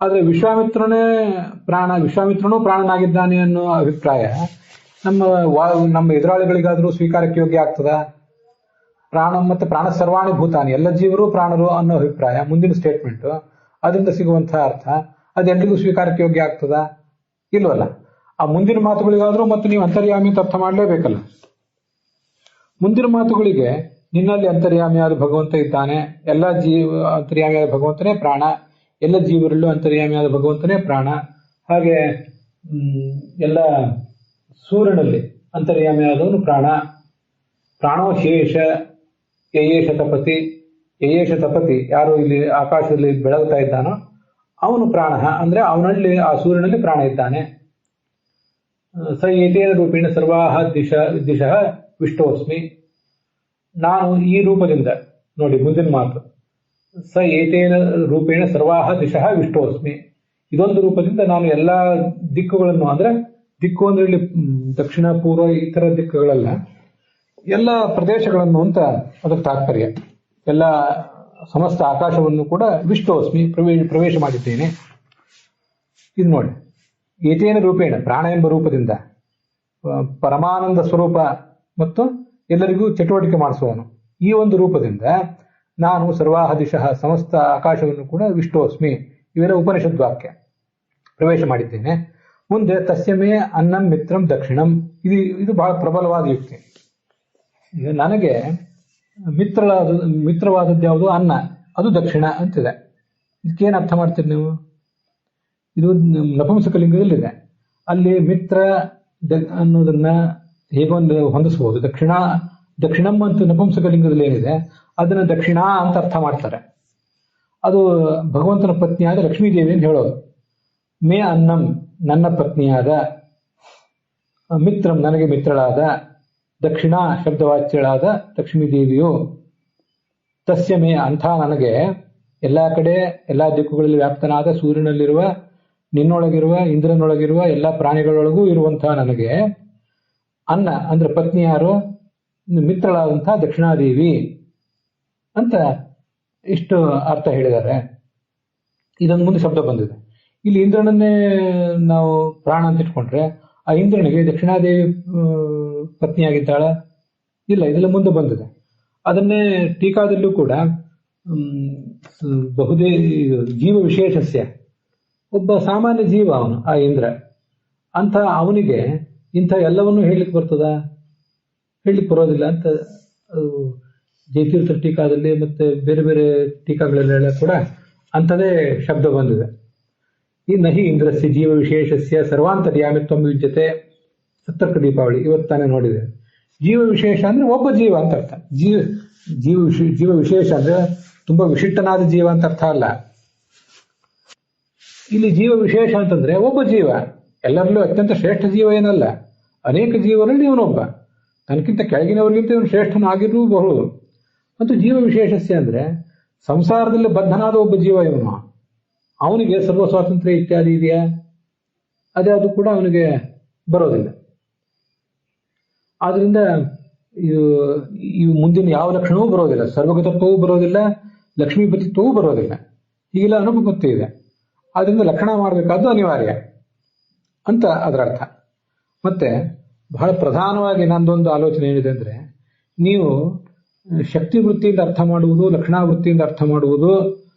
[SPEAKER 1] ಆದರೆ ವಿಶ್ವಾಮಿತ್ರನೂ ಪ್ರಾಣನಾಗಿದ್ದಾನೆ ಅನ್ನೋ ಅಭಿಪ್ರಾಯ ನಮ್ಮ ಎದುರಾಳಿಗಳಿಗಾದರೂ ಸ್ವೀಕಾರಕ್ಕೆ ಯೋಗ್ಯ ಆಗ್ತದ? ಪ್ರಾಣ ಮತ್ತೆ ಪ್ರಾಣ ಸರ್ವಾಣಿ ಭೂತಾನಿ, ಎಲ್ಲ ಜೀವರು ಪ್ರಾಣರು ಅನ್ನೋ ಅಭಿಪ್ರಾಯ ಮುಂದಿನ ಸ್ಟೇಟ್ಮೆಂಟ್, ಅದರಿಂದ ಸಿಗುವಂತಹ ಅರ್ಥ ಅದೆಲ್ಲರಿಗೂ ಸ್ವೀಕಾರಕ್ಕೆ ಯೋಗ್ಯ ಆಗ್ತದ? ಇಲ್ವಲ್ಲ. ಆ ಮುಂದಿನ ಮಾತುಗಳಿಗಾದ್ರೂ ಮತ್ತು ನೀವು ಅಂತರ್ಯಾಮಿ ಅಂತ ಅರ್ಥ ಮಾಡಲೇಬೇಕಲ್ಲ. ಮುಂದಿನ ಮಾತುಗಳಿಗೆ ನಿನ್ನಲ್ಲಿ ಅಂತರ್ಯಾಮಿಯಾದ ಭಗವಂತ ಇದ್ದಾನೆ, ಎಲ್ಲ ಅಂತರ್ಯಾಮಿಯಾದ ಭಗವಂತನೇ ಪ್ರಾಣ, ಎಲ್ಲ ಜೀವರಲ್ಲೂ ಅಂತರ್ಯಾಮಿಯಾದ ಭಗವಂತನೇ ಪ್ರಾಣ. ಹಾಗೆ ಎಲ್ಲ ಸೂರ್ಯನಲ್ಲಿ ಅಂತರ್ಯಾಮಿಯಾದವನು ಪ್ರಾಣ. ಪ್ರಾಣೋಶೇಷ ಯಯೇಷ ತಪತಿ, ಯಾರು ಇಲ್ಲಿ ಆಕಾಶದಲ್ಲಿ ಬೆಳಗ್ತಾ ಇದ್ದಾನೋ ಅವನು ಪ್ರಾಣ, ಅಂದ್ರೆ ಅವನಲ್ಲಿ ಆ ಸೂರ್ಯನಲ್ಲಿ ಪ್ರಾಣ ಇದ್ದಾನೆ. ಸ ಏತೇನ ರೂಪೇಣ ಸರ್ವಾಹ ದಿಶಃ ವಿಷ್ಟೋಸ್ಮಿ, ನಾನು ಈ ರೂಪದಿಂದ, ನೋಡಿ ಮುಂದಿನ ಮಾತು, ಸ ಏತೇನ ರೂಪೇಣ ಸರ್ವಾಹ ದಿಶಃ ವಿಷ್ಟೋಸ್ಮಿ, ಇದೊಂದು ರೂಪದಿಂದ ನಾನು ಎಲ್ಲಾ ದಿಕ್ಕುಗಳನ್ನು, ಅಂದ್ರೆ ದಿಕ್ಕು ಅಂದ್ರೆ ಇಲ್ಲಿ ದಕ್ಷಿಣ ಪೂರ್ವ ಈ ತರ ದಿಕ್ಕುಗಳಲ್ಲ, ಎಲ್ಲ ಪ್ರದೇಶಗಳನ್ನು ಅಂತ ಅದಕ್ಕೆ ತಾತ್ಪರ್ಯ. ಎಲ್ಲ ಸಮಸ್ತ ಆಕಾಶವನ್ನು ಕೂಡ ವಿಷ್ಟೋಸ್ಮಿ ಪ್ರವೇಶ ಮಾಡಿದ್ದೇನೆ. ಇದು ನೋಡಿ, ಏತೇನ ರೂಪೇಣ ಪ್ರಾಣ ಎಂಬ ರೂಪದಿಂದ, ಪರಮಾನಂದ ಸ್ವರೂಪ ಮತ್ತು ಎಲ್ಲರಿಗೂ ಚಟುವಟಿಕೆ ಮಾಡಿಸುವವನು, ಈ ಒಂದು ರೂಪದಿಂದ ನಾನು ಸರ್ವಾಹ ದಿಶಃ ಸಮಸ್ತ ಆಕಾಶವನ್ನು ಕೂಡ ವಿಷ್ಟೋಸ್ಮಿ, ಇವೆಲ್ಲ ಉಪನಿಷದ್ ವಾಕ್ಯ, ಪ್ರವೇಶ ಮಾಡಿದ್ದೇನೆ. ಮುಂದೆ ತಸ್ಯಮೇ ಅನ್ನಂ ಮಿತ್ರಂ ದಕ್ಷಿಣಂ, ಇದು ಬಹಳ ಪ್ರಬಲವಾದ ಯುಕ್ತಿ. ಈಗ ನನಗೆ ಮಿತ್ರವಾದದ್ದು ಯಾವುದು? ಅನ್ನ, ಅದು ದಕ್ಷಿಣ ಅಂತಿದೆ. ಇದಕ್ಕೇನು ಅರ್ಥ ಮಾಡ್ತೀರಿ ನೀವು? ಇದು ನಪುಂಸಕಲಿಂಗದಲ್ಲಿದೆ. ಅಲ್ಲಿ ಮಿತ್ರ ಅನ್ನೋದನ್ನ ಹೇಗೊಂದು ಹೊಂದಿಸಬಹುದು. ದಕ್ಷಿಣಂ ಅಂತ ನಪುಂಸಕಲಿಂಗದಲ್ಲಿ ಏನಿದೆ ಅದನ್ನ ದಕ್ಷಿಣ ಅಂತ ಅರ್ಥ ಮಾಡ್ತಾರೆ. ಅದು ಭಗವಂತನ ಪತ್ನಿಯಾದ ಲಕ್ಷ್ಮೀದೇವಿ ಅಂತ ಹೇಳೋದು. ಮೇ ಅನ್ನಂ, ನನ್ನ ಪತ್ನಿಯಾದ, ಮಿತ್ರಂ ನನಗೆ ಮಿತ್ರಳಾದ, ದಕ್ಷಿಣ ಶಬ್ದವಾಚ್ಯಳಾದ ಲಕ್ಷ್ಮೀದೇವಿಯು, ತಸ್ಯ ಮೇ ಅಂಥ ನನಗೆ ಎಲ್ಲಾ ಕಡೆ ಎಲ್ಲಾ ದಿಕ್ಕುಗಳಲ್ಲಿ ವ್ಯಾಪ್ತನಾದ ಸೂರ್ಯನಲ್ಲಿರುವ, ನಿನ್ನೊಳಗಿರುವ, ಇಂದ್ರನೊಳಗಿರುವ ಎಲ್ಲ ಪ್ರಾಣಿಗಳೊಳಗೂ ಇರುವಂತಹ ನನಗೆ ಅನ್ನ ಅಂದ್ರೆ ಪತ್ನಿ ಯಾರು? ಮಿತ್ರಳಾದಂತಹ ದಕ್ಷಿಣಾದೇವಿ ಅಂತ ಇಷ್ಟು ಅರ್ಥ ಹೇಳಿದ್ದಾರೆ. ಇದೊಂದು ಮುಂದೆ ಶಬ್ದ ಬಂದಿದೆ. ಇಲ್ಲಿ ಇಂದ್ರನನ್ನೇ ನಾವು ಪ್ರಾಣ ಅಂತ ಇಟ್ಕೊಂಡ್ರೆ ಆ ಇಂದ್ರನಿಗೆ ದಕ್ಷಿಣಾದೇವಿ ಪತ್ನಿಯಾಗಿದ್ದಾಳ? ಇಲ್ಲ, ಇದೆಲ್ಲ ಮುಂದೆ ಬಂದಿದೆ. ಅದನ್ನೇ ಟೀಕಾದಲ್ಲೂ ಕೂಡ ಬಹುದೇ ಜೀವ ವಿಶೇಷಸ್ಯ, ಒಬ್ಬ ಸಾಮಾನ್ಯ ಜೀವ ಅವನು, ಆ ಇಂದ್ರ ಅಂತ ಅವನಿಗೆ ಇಂಥ ಎಲ್ಲವನ್ನೂ ಹೇಳಲಿಕ್ಕೆ ಬರ್ತದ? ಹೇಳಲಿಕ್ಕೆ ಬರೋದಿಲ್ಲ ಅಂತ ಜಯತೀರ್ಥ ಟೀಕಾದಲ್ಲಿ ಮತ್ತೆ ಬೇರೆ ಬೇರೆ ಟೀಕಾಗಳಲ್ಲೆಲ್ಲ ಕೂಡ ಅಂಥದೇ ಶಬ್ದ ಬಂದಿದೆ. ಈ ನಹಿ ಇಂದ್ರಸ್ಯ ಜೀವ ವಿಶೇಷಸ್ಯ ಸರ್ವಾಂತರ್ಯಾಮಿತ್ವಂ ಯುಜ್ಯತೆ. ಸತ್ತರ್ಕ ದೀಪಾವಳಿ ಇವತ್ತಾನೆ ನೋಡಿದೆ. ಜೀವ ವಿಶೇಷ ಅಂದ್ರೆ ಒಬ್ಬ ಜೀವ ಅಂತ ಅರ್ಥ. ಜೀವ ವಿಶೇಷ ಅಂದ್ರೆ ತುಂಬಾ ವಿಶಿಷ್ಟನಾದ ಜೀವ ಅಂತ ಅರ್ಥ ಅಲ್ಲ. ಇಲ್ಲಿ ಜೀವ ವಿಶೇಷ ಅಂತಂದ್ರೆ ಒಬ್ಬ ಜೀವ, ಎಲ್ಲರಲ್ಲೂ ಅತ್ಯಂತ ಶ್ರೇಷ್ಠ ಜೀವ ಏನಲ್ಲ, ಅನೇಕ ಜೀವರಲ್ಲಿ ಇವನೊಬ್ಬ. ತನಕ್ಕಿಂತ ಕೆಳಗಿನವರಿಗಿಂತ ಇವನು ಶ್ರೇಷ್ಠನಾಗಿರಬಹುದು. ಮತ್ತು ಜೀವ ವಿಶೇಷಸ್ಯ ಅಂದ್ರೆ ಸಂಸಾರದಲ್ಲಿ ಬದ್ಧನಾದ ಒಬ್ಬ ಜೀವ ಇವನು. ಅವನಿಗೆ ಸರ್ವ ಸ್ವಾತಂತ್ರ್ಯ ಇತ್ಯಾದಿ ಇದೆಯಾ? ಅದ್ಯಾವುದು ಕೂಡ ಅವನಿಗೆ ಬರೋದಿಲ್ಲ. ಆದ್ರಿಂದ ಇವು ಮುಂದಿನ ಯಾವ ಲಕ್ಷಣವೂ ಬರೋದಿಲ್ಲ. ಸರ್ವಗತತ್ವವೂ ಬರೋದಿಲ್ಲ, ಲಕ್ಷ್ಮೀಪತಿತ್ವವೂ ಬರೋದಿಲ್ಲ. ಹೀಗೆಲ್ಲ ಅನುಪಪತ್ತಿ ಇದೆ. ಆದ್ರಿಂದ ಲಕ್ಷಣ ಮಾಡಬೇಕಾದ್ದು ಅನಿವಾರ್ಯ ಅಂತ ಅದರ ಅರ್ಥ. ಮತ್ತೆ ಬಹಳ ಪ್ರಧಾನವಾಗಿ ನಂದೊಂದು ಆಲೋಚನೆ ಏನಿದೆ ಅಂದ್ರೆ, ನೀವು ಶಕ್ತಿ ವೃತ್ತಿಯಿಂದ ಅರ್ಥ ಮಾಡುವುದು, ಲಕ್ಷಣಾ ವೃತ್ತಿಯಿಂದ ಅರ್ಥ ಮಾಡುವುದು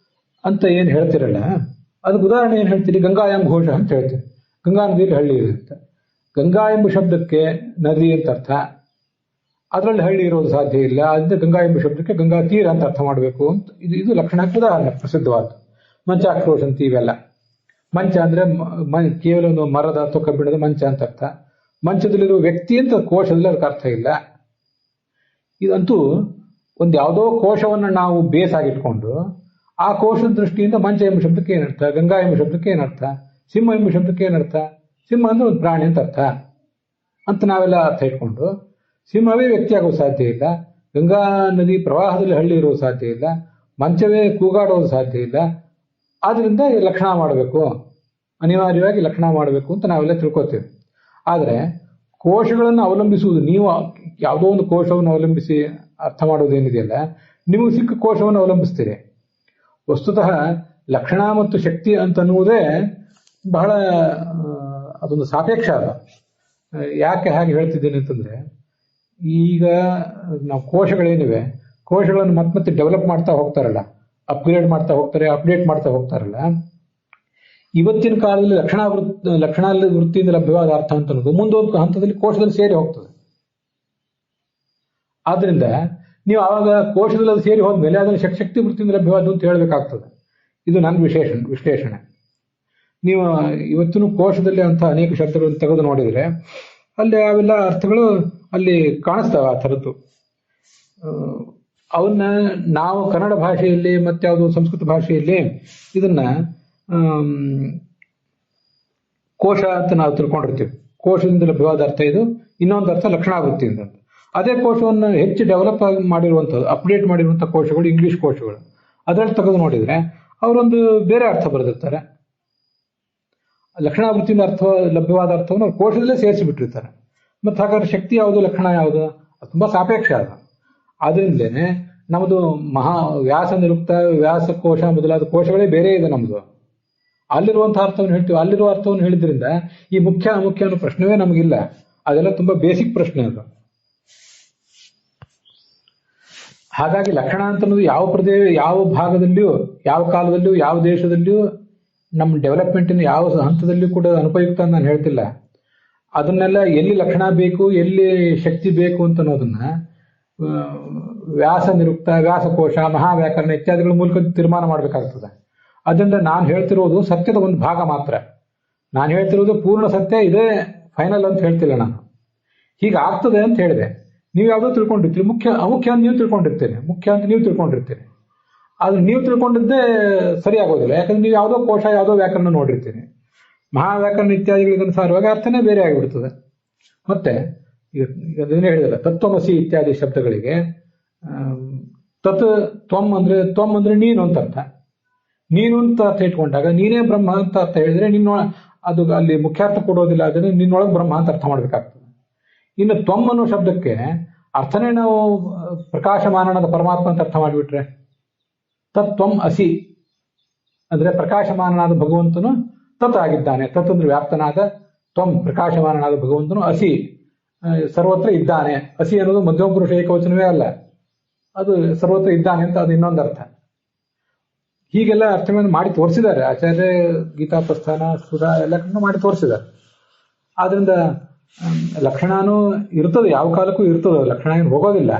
[SPEAKER 1] ಅಂತ ಏನು ಹೇಳ್ತಿರಲ್ಲ, ಅದಕ್ಕೆ ಉದಾಹರಣೆ ಏನು ಹೇಳ್ತೀರಿ? ಗಂಗಾ ಎಂಬ ಘೋಷ ಅಂತ ಹೇಳ್ತೀರಿ. ಗಂಗಾ ನದಿಯಲ್ಲಿ ಹಳ್ಳಿ ಇದೆ ಅಂತ. ಗಂಗಾ ಎಂಬ ಶಬ್ದಕ್ಕೆ ನದಿ ಅಂತ ಅರ್ಥ, ಅದರಲ್ಲಿ ಹಳ್ಳಿ ಇರೋದು ಸಾಧ್ಯ ಇಲ್ಲ. ಅದರಿಂದ ಗಂಗಾ ಎಂಬ ಶಬ್ದಕ್ಕೆ ಗಂಗಾ ತೀರ ಅಂತ ಅರ್ಥ ಮಾಡಬೇಕು ಅಂತ ಇದು ಲಕ್ಷಣಕ್ಕೆ ಉದಾಹರಣೆ ಪ್ರಸಿದ್ಧವಾದ. ಮಂಚಾಕ್ರೋಶ ಅಂತ ಇವೆಲ್ಲ. ಮಂಚ ಅಂದ್ರೆ ಕೇವಲ ಒಂದು ಮರದ ಅಥವಾ ಕಬ್ಬಿಣದ ಮಂಚ ಅಂತ ಅರ್ಥ. ಮಂಚದಲ್ಲಿರುವ ವ್ಯಕ್ತಿ ಅಂತ ಕೋಶದಲ್ಲಿ ಅದಕ್ಕೆ ಅರ್ಥ ಇಲ್ಲ. ಇದಂತೂ ಒಂದು ಯಾವುದೋ ಕೋಶವನ್ನು ನಾವು ಬೇಸಾಗಿಟ್ಕೊಂಡು ಆ ಕೋಶದ ದೃಷ್ಟಿಯಿಂದ ಮಂಚ ಎಂಬ ಶಬ್ದಕ್ಕೆ ಏನರ್ಥ, ಗಂಗಾ ಎಂಬ ಶಬ್ದಕ್ಕೆ ಏನರ್ಥ, ಸಿಂಹ ಎಂಬ ಶಬ್ದಕ್ಕೆ ಏನರ್ಥ? ಸಿಂಹ ಅಂದ್ರೆ ಒಂದು ಪ್ರಾಣಿ ಅಂತ ಅರ್ಥ ಅಂತ ನಾವೆಲ್ಲ ಅರ್ಥ ಇಟ್ಕೊಂಡು ಸಿಂಹವೇ ವ್ಯಕ್ತಿಯಾಗೋದು ಸಾಧ್ಯ ಇಲ್ಲ, ಗಂಗಾ ನದಿ ಪ್ರವಾಹದಲ್ಲಿ ಹಳ್ಳಿ ಇರೋದು ಸಾಧ್ಯ ಇಲ್ಲ, ಮಂಚವೇ ಕೂಗಾಡೋದು ಸಾಧ್ಯ ಇಲ್ಲ. ಆದ್ರಿಂದ ಲಕ್ಷಣ ಮಾಡಬೇಕು, ಅನಿವಾರ್ಯವಾಗಿ ಲಕ್ಷಣ ಮಾಡಬೇಕು ಅಂತ ನಾವೆಲ್ಲ ತಿಳ್ಕೊತೀವಿ. ಆದರೆ ಕೋಶಗಳನ್ನು ಅವಲಂಬಿಸುವುದು, ನೀವು ಯಾವುದೋ ಒಂದು ಕೋಶವನ್ನು ಅವಲಂಬಿಸಿ ಅರ್ಥ ಮಾಡೋದೇನಿದೆಯಲ್ಲ, ನಿಮಗೆ ಸಿಕ್ಕ ಕೋಶವನ್ನು ಅವಲಂಬಿಸ್ತೀರಿ. ವಸ್ತುತಃ ಲಕ್ಷಣ ಮತ್ತು ಶಕ್ತಿ ಅಂತನ್ನುವುದೇ ಬಹಳ ಅದೊಂದು ಸಾಪೇಕ್ಷ. ಅದು ಯಾಕೆ ಹಾಗೆ ಹೇಳ್ತಿದ್ದೀನಿ ಅಂತಂದ್ರೆ, ಈಗ ನಾವು ಕೋಶಗಳೇನಿವೆ, ಕೋಶಗಳನ್ನು ಮತ್ತೆ ಡೆವಲಪ್ ಮಾಡ್ತಾ ಹೋಗ್ತಾರಲ್ಲ, ಅಪ್ಗ್ರೇಡ್ ಮಾಡ್ತಾ ಹೋಗ್ತಾರೆ, ಅಪ್ಡೇಟ್ ಮಾಡ್ತಾ ಹೋಗ್ತಾರಲ್ಲ. ಇವತ್ತಿನ ಕಾಲದಲ್ಲಿ ಲಕ್ಷಣ ವೃತ್ತಿಯಿಂದ ಲಭ್ಯವಾದ ಅರ್ಥ ಅಂತ ಅನ್ನೋದು ಮುಂದೊಂದು ಹಂತದಲ್ಲಿ ಕೋಶದಲ್ಲಿ ಸೇರಿ ಹೋಗ್ತದೆ. ಆದ್ರಿಂದ ನೀವು ಆವಾಗ ಕೋಶದಲ್ಲಿ ಅದು ಸೇರಿ ಹೋದ್ಮೇಲೆ ಅದನ್ನು ಶಕ್ತಿ ವೃತ್ತಿಯಿಂದ ಲಭ್ಯವಾದ ಅಂತ ಹೇಳಬೇಕಾಗ್ತದೆ. ಇದು ನನ್ನ ವಿಶ್ಲೇಷಣೆ. ನೀವು ಇವತ್ತಿನ ಕೋಶದಲ್ಲಿ ಅಂತ ಅನೇಕ ಶಬ್ದಗಳನ್ನು ತೆಗೆದು ನೋಡಿದರೆ ಅಲ್ಲಿ ಅವೆಲ್ಲ ಅರ್ಥಗಳು ಅಲ್ಲಿ ಕಾಣಿಸ್ತವೆ. ಆ ಥರದ್ದು ಅವನ್ನ ನಾವು ಕನ್ನಡ ಭಾಷೆಯಲ್ಲಿ ಮತ್ತೆ ಯಾವುದು ಸಂಸ್ಕೃತ ಭಾಷೆಯಲ್ಲಿ ಇದನ್ನ ಕೋಶ ಅಂತ ನಾವು ತಿಳ್ಕೊಂಡಿರ್ತೀವಿ. ಕೋಶದಿಂದ ಲಭ್ಯವಾದ ಅರ್ಥ ಇದು, ಇನ್ನೊಂದು ಅರ್ಥ ಲಕ್ಷಣಾವೃತ್ತಿಯಿಂದ. ಅದೇ ಕೋಶವನ್ನು ಹೆಚ್ಚು ಡೆವಲಪ್ ಆಗಿ ಮಾಡಿರುವಂಥದ್ದು, ಅಪ್ಡೇಟ್ ಮಾಡಿರುವಂಥ ಕೋಶಗಳು ಇಂಗ್ಲಿಷ್ ಕೋಶಗಳು. ಅದರಲ್ಲಿ ತೆಗೆದು ನೋಡಿದರೆ ಅವರೊಂದು ಬೇರೆ ಅರ್ಥ ಬರೆದಿರ್ತಾರೆ. ಲಕ್ಷಣಾವೃತ್ತಿಯಿಂದ ಲಭ್ಯವಾದ ಅರ್ಥವನ್ನು ಅವ್ರು ಕೋಶದಲ್ಲೇ ಸೇರಿಸಿಬಿಟ್ಟಿರ್ತಾರೆ. ಮತ್ತು ಹಾಗಾದ್ರೆ ಶಕ್ತಿ ಯಾವುದು, ಲಕ್ಷಣ ಯಾವುದು? ಅದು ತುಂಬ ಸಾಪೇಕ್ಷ ಅದು. ಆದ್ರಿಂದಲೇ ನಮ್ಮದು ವ್ಯಾಸ ನಿರುಕ್ತ, ವ್ಯಾಸಕೋಶ ಮೊದಲಾದ ಕೋಶಗಳೇ ಬೇರೆ ಇದೆ ನಮ್ಮದು. ಅಲ್ಲಿರುವಂತಹ ಅರ್ಥವನ್ನು ಹೇಳ್ತೀವಿ, ಅಲ್ಲಿರುವ ಅರ್ಥವನ್ನು ಹೇಳಿದ್ರಿಂದ ಈ ಮುಖ್ಯ ಅಮುಖ್ಯ ಅನ್ನೋ ಪ್ರಶ್ನೆವೇ ನಮಗಿಲ್ಲ. ಅದೆಲ್ಲ ತುಂಬಾ ಬೇಸಿಕ್ ಪ್ರಶ್ನೆ ಅದು. ಹಾಗಾಗಿ ಲಕ್ಷಣ ಅಂತ ಅನ್ನೋದು ಯಾವ ಭಾಗದಲ್ಲಿಯೂ, ಯಾವ ಕಾಲದಲ್ಲಿಯೂ, ಯಾವ ದೇಶದಲ್ಲಿಯೂ, ನಮ್ಮ ಡೆವಲಪ್ಮೆಂಟಿನ ಯಾವ ಹಂತದಲ್ಲಿಯೂ ಕೂಡ ಅನುಪಯುಕ್ತ ಅಂತ ನಾನು ಹೇಳ್ತಿಲ್ಲ. ಅದನ್ನೆಲ್ಲ ಎಲ್ಲಿ ಲಕ್ಷಣ ಬೇಕು, ಎಲ್ಲಿ ಶಕ್ತಿ ಬೇಕು ಅಂತ ಅನ್ನೋದನ್ನ ವ್ಯಾಸ ನಿರುಕ್ತ, ವ್ಯಾಸಕೋಶ, ಮಹಾವ್ಯಾಕರಣ ಇತ್ಯಾದಿಗಳ ಮೂಲಕ ತೀರ್ಮಾನ ಮಾಡಬೇಕಾಗ್ತದೆ. ಅದರಿಂದ ನಾನು ಹೇಳ್ತಿರೋದು ಸತ್ಯದ ಒಂದು ಭಾಗ ಮಾತ್ರ. ನಾನು ಹೇಳ್ತಿರೋದು ಪೂರ್ಣ ಸತ್ಯ ಇದೇ ಫೈನಲ್ ಅಂತ ಹೇಳ್ತಿಲ್ಲ ನಾನು. ಹೀಗಾಗ್ತದೆ ಅಂತ ಹೇಳಿದೆ. ನೀವು ಯಾವುದೋ ತಿಳ್ಕೊಂಡಿರ್ತೀರಿ, ಅಮುಖ್ಯ ಅಂತ ನೀವು ತಿಳ್ಕೊಂಡಿರ್ತೀರಿ, ಮುಖ್ಯ ಅಂತ ನೀವು ತಿಳ್ಕೊಂಡಿರ್ತೀರಿ. ಆದ್ರೆ ನೀವು ತಿಳ್ಕೊಂಡಿದ್ದೇ ಸರಿ ಆಗೋದಿಲ್ಲ. ಯಾಕಂದ್ರೆ ನೀವು ಯಾವುದೋ ಕೋಶ, ಯಾವುದೋ ವ್ಯಾಕರಣ ನೋಡಿರ್ತೀರಿ. ಮಹಾವ್ಯಾಕರಣ ಇತ್ಯಾದಿಗಳಿಗೆ ಅನುಸಾರವಾಗಿ ಅರ್ಥನೇ ಬೇರೆ ಆಗಿಬಿಡ್ತದೆ. ಮತ್ತೆ ಈಗ ಅದನ್ನೇ ಹೇಳಿದಲ್ಲ, ತತ್ವಮಸಿ ಇತ್ಯಾದಿ ಶಬ್ದಗಳಿಗೆ ತ್ವಮ್ ಅಂದ್ರೆ ನೀನು ಅಂತ ಅರ್ಥ. ನೀನು ಅಂತ ಅರ್ಥ ಇಟ್ಕೊಂಡಾಗ ನೀನೇ ಬ್ರಹ್ಮ ಅಂತ ಅರ್ಥ ಹೇಳಿದ್ರೆ ಅದು ಅಲ್ಲಿ ಮುಖ್ಯಾರ್ಥ ಕೊಡೋದಿಲ್ಲ. ಅದನ್ನ ನಿನ್ನೊಳಗೆ ಬ್ರಹ್ಮ ಅಂತ ಅರ್ಥ ಮಾಡ್ಬೇಕಾಗ್ತದೆ. ಇನ್ನು ತ್ವಮ್ ಅನ್ನೋ ಶಬ್ದಕ್ಕೆ ಅರ್ಥನೇ ನಾವು ಪ್ರಕಾಶಮಾನನಾದ ಪರಮಾತ್ಮ ಅಂತ ಅರ್ಥ ಮಾಡಿಬಿಟ್ರೆ, ತತ್ವಂ ಅಸಿ ಅಂದ್ರೆ ಪ್ರಕಾಶಮಾನನಾದ ಭಗವಂತನು ತತ್ ಆಗಿದ್ದಾನೆ. ತತ್ ಅಂದ್ರೆ ವ್ಯಾಪ್ತನಾದ, ತ್ವಂ ಪ್ರಕಾಶಮಾನನಾದ ಭಗವಂತನು ಅಸಿ ಸರ್ವತ್ರ ಇದ್ದಾನೆ. ಅಸಿ ಅನ್ನೋದು ಮಧ್ಯಮ ಪುರುಷ ಏಕವಚನವೇ ಅಲ್ಲ, ಅದು ಸರ್ವತ್ರ ಇದ್ದಾನೆ ಅಂತ ಅದು ಇನ್ನೊಂದು ಅರ್ಥ. ಹೀಗೆಲ್ಲ ಅರ್ಥವನ್ನು ಮಾಡಿ ತೋರಿಸಿದ್ದಾರೆ ಆಚಾರ್ಯ. ಗೀತಾ ಪ್ರಸ್ಥಾನ, ಸುಧಾ ಎಲ್ಲ ಮಾಡಿ ತೋರಿಸಿದ್ದಾರೆ. ಆದ್ರಿಂದ ಲಕ್ಷಣನೂ ಇರ್ತದೆ, ಯಾವ ಕಾಲಕ್ಕೂ ಇರ್ತದೆ, ಲಕ್ಷಣ ಏನು ಹೋಗೋದಿಲ್ಲ.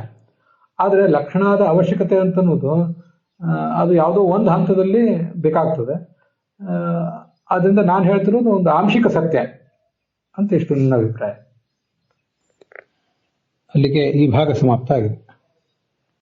[SPEAKER 1] ಆದರೆ ಲಕ್ಷಣದ ಅವಶ್ಯಕತೆ ಅಂತನ್ನೋದು ಅದು ಯಾವುದೋ ಒಂದು ಹಂತದಲ್ಲಿ ಬೇಕಾಗ್ತದೆ. ಆದ್ರಿಂದ ನಾನು ಹೇಳ್ತಿರೋದು ಒಂದು ಆಂಶಿಕ ಸತ್ಯ ಅಂತ ಇಷ್ಟು ನನ್ನ ಅಭಿಪ್ರಾಯ. ಅಲ್ಲಿಗೆ ಈ ಭಾಗ ಸಮಾಪ್ತ ಆಗಿದೆ.